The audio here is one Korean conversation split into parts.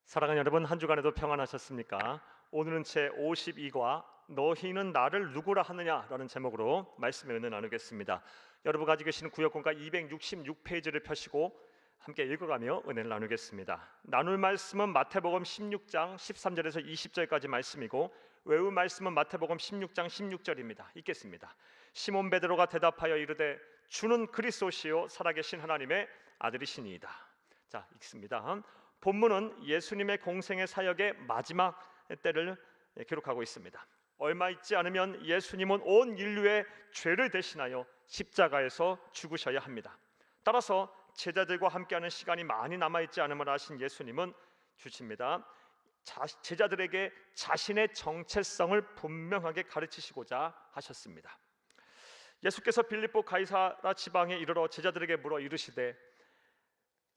사랑하는 여러분, 한 주간에도 평안하셨습니까? 오늘은 제 52과 너희는 나를 누구라 하느냐라는 제목으로 말씀의 은혜 나누겠습니다. 여러분 가지고 계시는 구역권과 266페이지를 펴시고 함께 읽어가며 은혜를 나누겠습니다. 나눌 말씀은 마태복음 16장 13절에서 20절까지 말씀이고 외울 말씀은 마태복음 16장 16절입니다. 읽겠습니다. 시몬 베드로가 대답하여 이르되 주는 그리스도시요 살아계신 하나님의 아들이시니이다. 자, 읽습니다. 본문은 예수님의 공생의 사역의 마지막 때를 기록하고 있습니다. 얼마 있지 않으면 예수님은 온 인류의 죄를 대신하여 십자가에서 죽으셔야 합니다. 따라서 제자들과 함께하는 시간이 많이 남아있지 않음을 아신 예수님은 주십니다. 제자들에게 자신의 정체성을 분명하게 가르치시고자 하셨습니다. 예수께서 빌립보 가이사라 지방에 이르러 제자들에게 물어 이르시되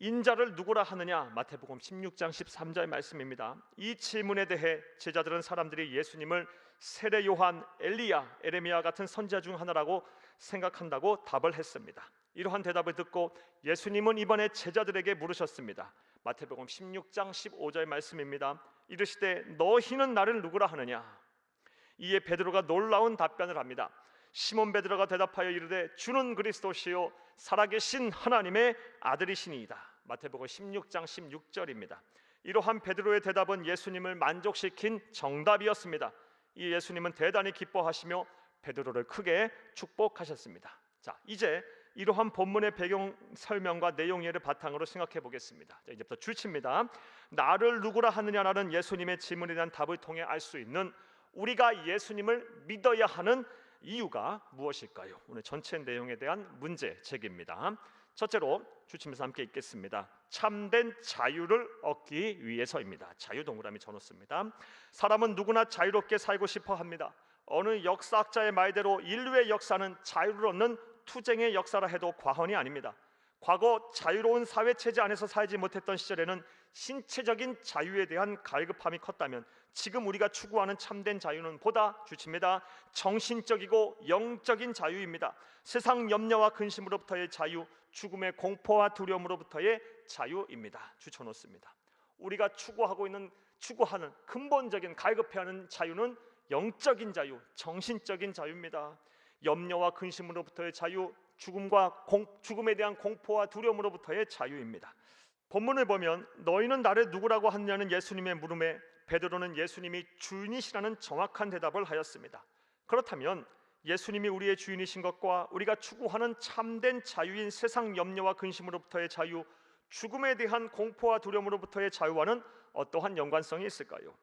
인자를 누구라 하느냐? 마태복음 16장 13절 말씀입니다. 이 질문에 대해 제자들은 사람들이 예수님을 세례 요한, 엘리야, 에레미야 같은 선지자 중 하나라고 생각한다고 답을 했습니다. 이러한 대답을 듣고 예수님은 이번에 제자들에게 물으셨습니다. 마태복음 16장 15절 말씀입니다. 이르시되 너희는 나를 누구라 하느냐? 이에 베드로가 놀라운 답변을 합니다. 시몬 베드로가 대답하여 이르되 주는 그리스도시요 살아계신 하나님의 아들이시니이다. 마태복음 16장 16절입니다. 이러한 베드로의 대답은 예수님을 만족시킨 정답이었습니다. 이 예수님은 대단히 기뻐하시며 베드로를 크게 축복하셨습니다. 자, 이제 이러한 본문의 배경 설명과 내용 이해를 바탕으로 생각해 보겠습니다. 자, 이제부터 줄칩니다. 나를 누구라 하느냐라는 예수님의 질문에 대한 답을 통해 알 수 있는 우리가 예수님을 믿어야 하는 이유가 무엇일까요? 오늘 전체 내용에 대한 문제 제기입니다. 첫째로 주치면서 함께 읽겠습니다. 참된 자유를 얻기 위해서입니다. 자유 동그라미 쳐놓습니다. 사람은 누구나 자유롭게 살고 싶어 합니다. 어느 역사학자의 말대로 인류의 역사는 자유를 얻는 투쟁의 역사라 해도 과언이 아닙니다. 과거 자유로운 사회체제 안에서 살지 못했던 시절에는 신체적인 자유에 대한 갈급함이 컸다면 지금 우리가 추구하는 참된 자유는 보다 주칩니다. 정신적이고 영적인 자유입니다. 세상 염려와 근심으로부터의 자유, 죽음의 공포와 두려움으로부터의 자유입니다. 주쳐놓습니다. 우리가 추구하는 근본적인 갈급해하는 자유는 영적인 자유, 정신적인 자유입니다. 염려와 근심으로부터의 자유, 죽음에 대한 공포와 두려움으로부터의 자유입니다. 본문을 보면 너희는 나를 누구라고 하느냐는 예수님의 물음에 베드로는 예수님이 주인이시라는 정확한 대답을 하였습니다. 그렇다면 예수님이 우리의 주인이신 것과 우리가 추구하는 참된 자유인 세상 염려와 근심으로부터의 자유, 죽음에 대한 공포와 두려움으로부터의 자유와는 어떠한 연관성이 있을까요?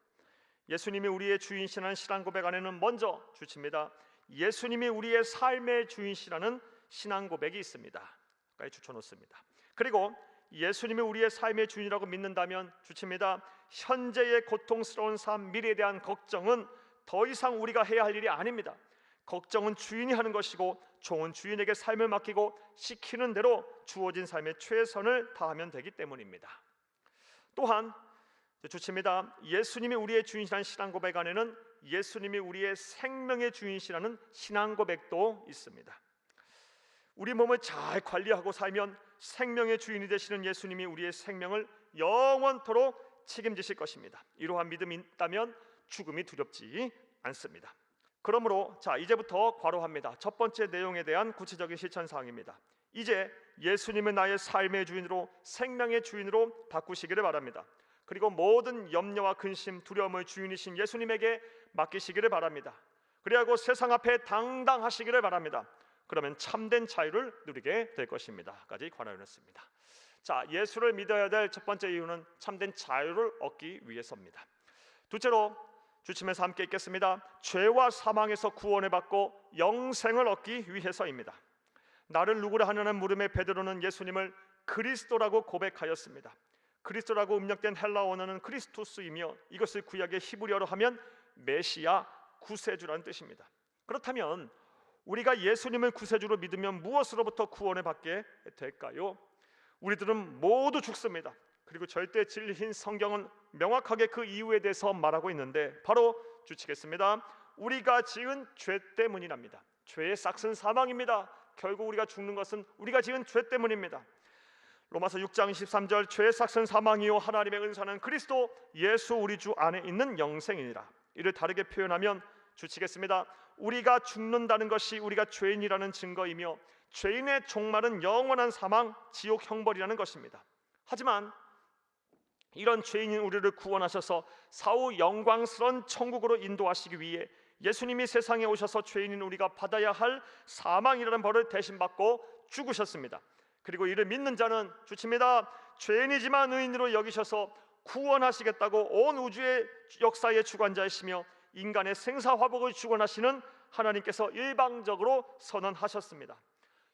예수님이 우리의 주인이시라는 신앙 고백 안에는 먼저 주칩니다. 예수님이 우리의 삶의 주인이시라는 신앙 고백이 있습니다. 여기까지 추천놓습니다. 그리고 예수님이 우리의 삶의 주인이라고 믿는다면 주칩니다. 현재의 고통스러운 삶, 미래에 대한 걱정은 더 이상 우리가 해야 할 일이 아닙니다. 걱정은 주인이 하는 것이고 종은 주인에게 삶을 맡기고 시키는 대로 주어진 삶에 최선을 다하면 되기 때문입니다. 또한 주칩니다. 예수님이 우리의 주인이라는 신앙 고백 안에는 예수님이 우리의 생명의 주인이라는 신앙 고백도 있습니다. 우리 몸을 잘 관리하고 살면 생명의 주인이 되시는 예수님이 우리의 생명을 영원토록 책임지실 것입니다. 이러한 믿음이 있다면 죽음이 두렵지 않습니다. 그러므로 이제부터 괄호합니다. 첫 번째 내용에 대한 구체적인 실천 사항입니다. 이제 예수님을 나의 삶의 주인으로, 생명의 주인으로 바꾸시기를 바랍니다. 그리고 모든 염려와 근심, 두려움을 주인이신 예수님에게 맡기시기를 바랍니다. 그리고 세상 앞에 당당하시기를 바랍니다. 그러면 참된 자유를 누리게 될 것입니다. 까지 관하였습니다. 예수를 믿어야 될 첫 번째 이유는 참된 자유를 얻기 위해서입니다. 둘째로 주치면서 함께 읽겠습니다. 죄와 사망에서 구원을 받고 영생을 얻기 위해서입니다. 나를 누구라 하느냐는 물음에 베드로는 예수님을 그리스도라고 고백하였습니다. 그리스도라고 음력된 헬라어 언어는 크리스토스이며 이것을 구약의 히브리어로 하면 메시아, 구세주라는 뜻입니다. 그렇다면 우리가 예수님을 구세주로 믿으면 무엇으로부터 구원을 받게 될까요? 우리들은 모두 죽습니다. 그리고 절대 진리인 성경은 명확하게 그 이유에 대해서 말하고 있는데 바로 주치겠습니다. 우리가 지은 죄 때문이랍니다. 죄의 싹은 사망입니다. 결국 우리가 죽는 것은 우리가 지은 죄 때문입니다. 로마서 6장 23절 죄의 삭은 사망이요 하나님의 은사는 그리스도 예수 우리 주 안에 있는 영생이니라. 이를 다르게 표현하면 주치겠습니다. 우리가 죽는다는 것이 우리가 죄인이라는 증거이며 죄인의 종말은 영원한 사망, 지옥 형벌이라는 것입니다. 하지만 이런 죄인인 우리를 구원하셔서 사후 영광스러운 천국으로 인도하시기 위해 예수님이 세상에 오셔서 죄인인 우리가 받아야 할 사망이라는 벌을 대신 받고 죽으셨습니다. 그리고 이를 믿는 자는 주칩니다. 죄인이지만 의인으로 여기셔서 구원하시겠다고 온 우주의 역사의 주관자이시며 인간의 생사화복을 주관하시는 하나님께서 일방적으로 선언하셨습니다.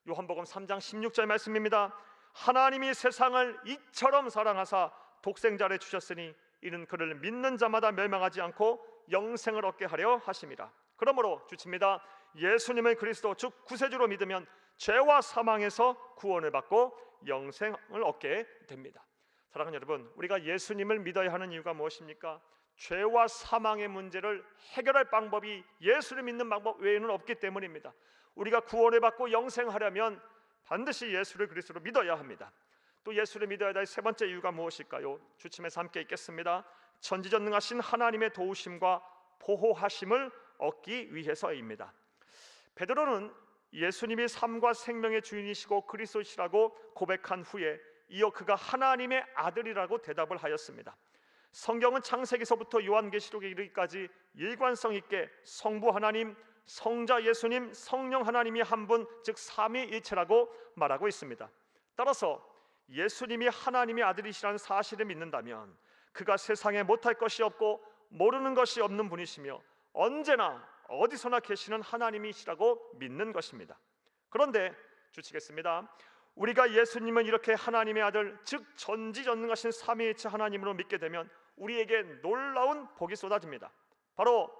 요한복음 3장 16절 말씀입니다. 하나님이 세상을 이처럼 사랑하사 독생자를 주셨으니 이는 그를 믿는 자마다 멸망하지 않고 영생을 얻게 하려 하심이라. 그러므로 주칩니다. 예수님을 그리스도 즉 구세주로 믿으면 죄와 사망에서 구원을 받고 영생을 얻게 됩니다. 사랑하는 여러분, 우리가 예수님을 믿어야 하는 이유가 무엇입니까? 죄와 사망의 문제를 해결할 방법이 예수를 믿는 방법 외에는 없기 때문입니다. 우리가 구원을 받고 영생하려면 반드시 예수를 그리스도로 믿어야 합니다. 또 예수를 믿어야 될 세 번째 이유가 무엇일까요? 주침에서 함께 읽겠습니다. 전지전능하신 하나님의 도우심과 보호하심을 얻기 위해서입니다. 베드로는 예수님이 삶과 생명의 주인이시고 그리스도시라고 고백한 후에 이어 그가 하나님의 아들이라고 대답을 하였습니다. 성경은 창세기서부터 요한계시록에 이르기까지 일관성 있게 성부 하나님, 성자 예수님, 성령 하나님이 한 분, 즉 삼위일체라고 말하고 있습니다. 따라서 예수님이 하나님의 아들이시라는 사실을 믿는다면 그가 세상에 못할 것이 없고 모르는 것이 없는 분이시며 언제나 어디서나 계시는 하나님이시라고 믿는 것입니다. 그런데 주치겠습니다. 우리가 예수님은 이렇게 하나님의 아들, 즉 전지전능하신 삼위일체 하나님으로 믿게 되면 우리에게 놀라운 복이 쏟아집니다. 바로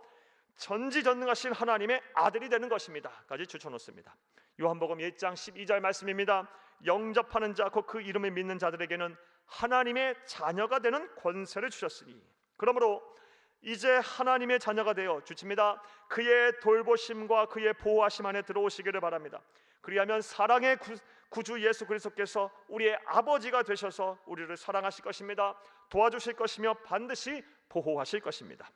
전지전능하신 하나님의 아들이 되는 것입니다. 까지 추천놓습니다. 요한복음 1장 12절 말씀입니다. 영접하는 자 곧 그 이름을 믿는 자들에게는 하나님의 자녀가 되는 권세를 주셨으니 그러므로 이제 하나님의 자녀가 되어 주칩니다. 그의 돌보심과 그의 보호하심 안에 들어오시기를 바랍니다. 그리하면 사랑의 구주 예수 그리스도께서 우리의 아버지가 되셔서 우리를 사랑하실 것입니다. 도와주실 것이며 반드시 보호하실 것입니다.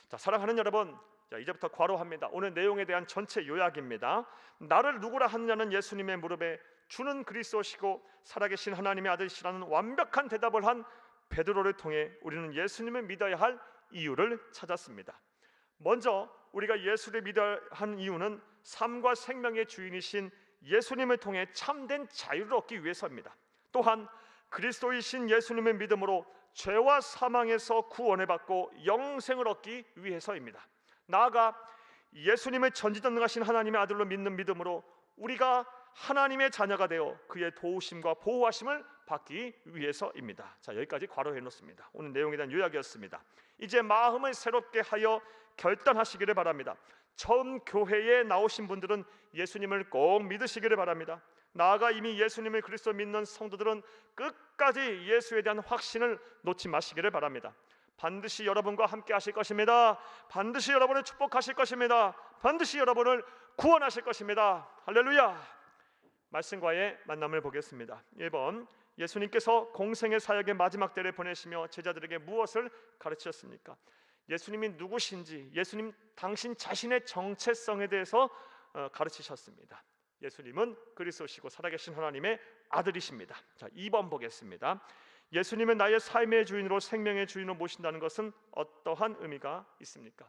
자, 사랑하는 여러분, 자, 이제부터 괄호합니다. 오늘 내용에 대한 전체 요약입니다. 나를 누구라 하느냐는 예수님의 무릎에 주는 그리스도시고 살아계신 하나님의 아들이시라는 완벽한 대답을 한 베드로를 통해 우리는 예수님을 믿어야 할 이유를 찾았습니다. 먼저 우리가 예수를 믿어야 하는 이유는 삶과 생명의 주인이신 예수님을 통해 참된 자유를 얻기 위해서입니다. 또한 그리스도이신 예수님을 믿음으로 죄와 사망에서 구원을 받고 영생을 얻기 위해서입니다. 나아가 예수님을 전지전능하신 하나님의 아들로 믿는 믿음으로 우리가 하나님의 자녀가 되어 그의 도우심과 보호하심을 받기 위해서입니다. 자, 여기까지 괄호해 놓습니다. 오늘 내용에 대한 요약이었습니다. 이제 마음을 새롭게 하여 결단하시기를 바랍니다. 처음 교회에 나오신 분들은 예수님을 꼭 믿으시기를 바랍니다. 나아가 이미 예수님을 그리스도 믿는 성도들은 끝까지 예수에 대한 확신을 놓지 마시기를 바랍니다. 반드시 여러분과 함께 하실 것입니다. 반드시 여러분을 축복하실 것입니다. 반드시 여러분을 구원하실 것입니다. 할렐루야. 말씀과의 만남을 보겠습니다. 1번, 예수님께서 공생의 사역의 마지막 때를 보내시며 제자들에게 무엇을 가르치셨습니까? 예수님이 누구신지, 예수님 당신 자신의 정체성에 대해서 가르치셨습니다. 예수님은 그리스도시고 살아계신 하나님의 아들이십니다. 자, 2번 보겠습니다. 예수님은 나의 삶의 주인으로 생명의 주인으로 모신다는 것은 어떠한 의미가 있습니까?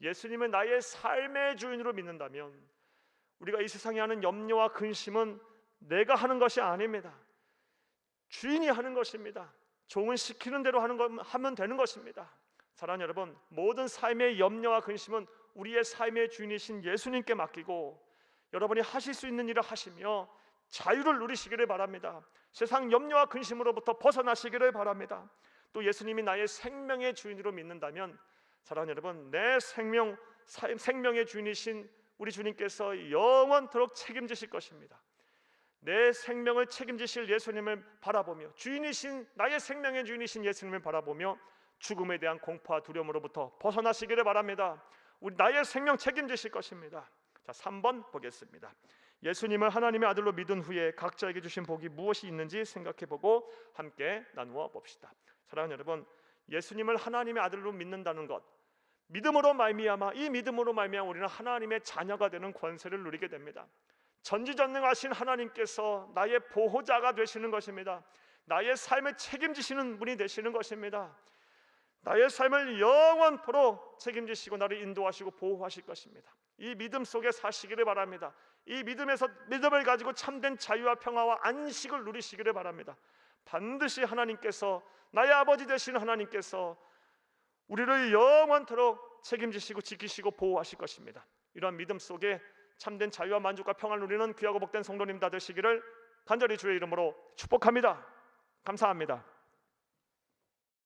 예수님은 나의 삶의 주인으로 믿는다면 우리가 이 세상에 하는 염려와 근심은 내가 하는 것이 아닙니다. 주인이 하는 것입니다. 종은 시키는 대로 하면 되는 것입니다. 사랑하는 여러분, 모든 삶의 염려와 근심은 우리의 삶의 주인이신 예수님께 맡기고 여러분이 하실 수 있는 일을 하시며 자유를 누리시기를 바랍니다. 세상 염려와 근심으로부터 벗어나시기를 바랍니다. 또 예수님이 나의 생명의 주인으로 믿는다면 사랑하는 여러분, 내 생명의 주인이신 우리 주님께서 영원토록 책임지실 것입니다. 내 생명을 책임지실 예수님을 바라보며 나의 생명의 주인이신 예수님을 바라보며 죽음에 대한 공포와 두려움으로부터 벗어나시기를 바랍니다. 나의 생명 책임지실 것입니다. 자, 3번 보겠습니다. 예수님을 하나님의 아들로 믿은 후에 각자에게 주신 복이 무엇이 있는지 생각해보고 함께 나누어 봅시다. 사랑하는 여러분, 예수님을 하나님의 아들로 믿는다는 것, 믿음으로 말미암아 이 믿음으로 말미암아 우리는 하나님의 자녀가 되는 권세를 누리게 됩니다. 전지전능하신 하나님께서 나의 보호자가 되시는 것입니다. 나의 삶을 책임지시는 분이 되시는 것입니다. 나의 삶을 영원토록 책임지시고 나를 인도하시고 보호하실 것입니다. 이 믿음 속에 사시기를 바랍니다. 이 믿음을 가지고 참된 자유와 평화와 안식을 누리시기를 바랍니다. 반드시 하나님께서, 나의 아버지 되신 하나님께서 우리를 영원토록 책임지시고 지키시고 보호하실 것입니다. 이러한 믿음 속에 참된 자유와 만족과 평화를 누리는 귀하고 복된 성도님 다 되시기를 간절히 주의 이름으로 축복합니다. 감사합니다.